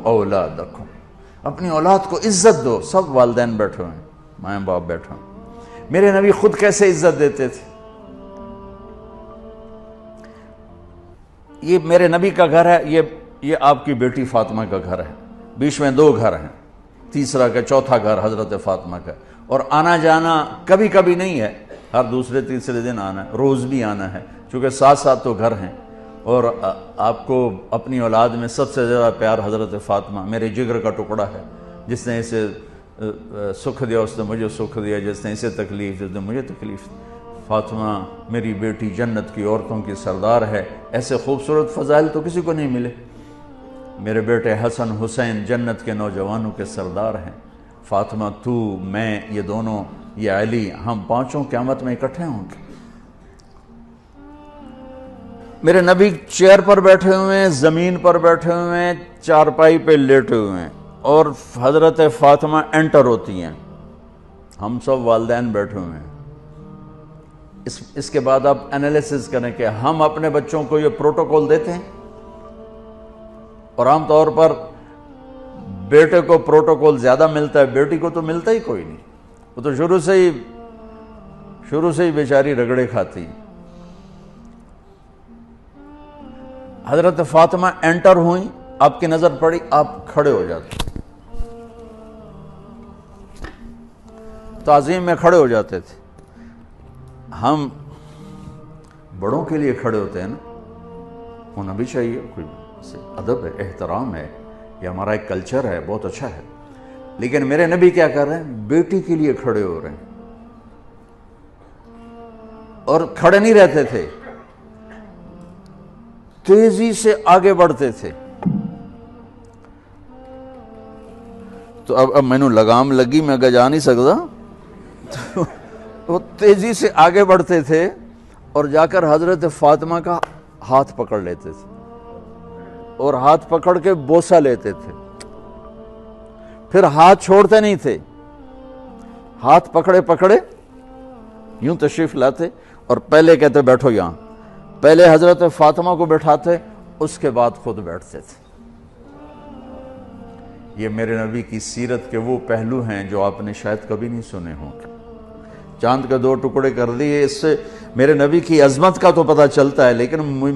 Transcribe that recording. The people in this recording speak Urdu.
اولادکم، اپنی اولاد کو عزت دو. سب والدین بیٹھے ہوئے ہیں، ماں باپ بیٹھے ہوئے. میرے نبی خود کیسے عزت دیتے تھے؟ یہ میرے نبی کا گھر ہے، یہ آپ کی بیٹی فاطمہ کا گھر ہے. بیچ میں 2 گھر ہیں، تیسرا کا چوتھا گھر حضرت فاطمہ کا. اور آنا جانا کبھی کبھی نہیں ہے، ہر دوسرے تیسرے دن آنا ہے، روز بھی آنا ہے، چونکہ ساتھ تو گھر ہیں. اور آپ کو اپنی اولاد میں سب سے زیادہ پیار حضرت فاطمہ، میرے جگر کا ٹکڑا ہے. جس نے اسے سکھ دیا اس نے مجھے سکھ دیا، جس نے اسے تکلیف دی اس نے مجھے تکلیف دی. فاطمہ میری بیٹی جنت کی عورتوں کی سردار ہے. ایسے خوبصورت فضائل تو کسی کو نہیں ملے. میرے بیٹے حسن حسین جنت کے نوجوانوں کے سردار ہیں. فاطمہ تو، میں، یہ دونوں، یہ علی، ہم 5 قیامت میں اکٹھے ہوں گے. میرے نبی چیئر پر بیٹھے ہوئے ہیں، زمین پر بیٹھے ہوئے ہیں، چارپائی پہ لیٹے ہوئے ہیں، اور حضرت فاطمہ انٹر ہوتی ہیں. ہم سب والدین بیٹھے ہوئے ہیں. اس کے بعد آپ انالیسس کریں کہ ہم اپنے بچوں کو یہ پروٹوکول دیتے ہیں. اور عام طور پر بیٹے کو پروٹوکول زیادہ ملتا ہے، بیٹی کو تو ملتا ہی کوئی نہیں. وہ تو شروع سے ہی بیچاری رگڑے کھاتی. حضرت فاطمہ انٹر ہوئیں، آپ کی نظر پڑی، آپ کھڑے ہو جاتے، تعظیم میں کھڑے ہو جاتے تھے. ہم بڑوں کے لیے کھڑے ہوتے ہیں نا، ہونا بھی چاہیے، کوئی ادب ہے، احترام ہے، یہ ہمارا ایک کلچر ہے، بہت اچھا ہے. لیکن میرے نبی کیا کر رہے ہیں؟ بیٹی کے لیے کھڑے ہو رہے ہیں. اور کھڑے نہیں رہتے تھے، تیزی سے آگے بڑھتے تھے. تو اب میں نے لگام لگی، میں اگر جا نہیں سکتا. وہ تیزی سے آگے بڑھتے تھے اور جا کر حضرت فاطمہ کا ہاتھ پکڑ لیتے تھے، اور ہاتھ پکڑ کے بوسہ لیتے تھے. پھر ہاتھ چھوڑتے نہیں تھے، ہاتھ پکڑے پکڑے یوں تشریف لاتے، اور پہلے کہتے بیٹھو یہاں. پہلے حضرت فاطمہ کو بیٹھاتے، اس کے بعد خود بیٹھتے تھے. یہ میرے نبی کی سیرت کے وہ پہلو ہیں جو آپ نے شاید کبھی نہیں سنے ہوں. چاند کے 2 ٹکڑے کر دیے، اس سے میرے نبی کی عظمت کا تو پتہ چلتا ہے، لیکن مجھے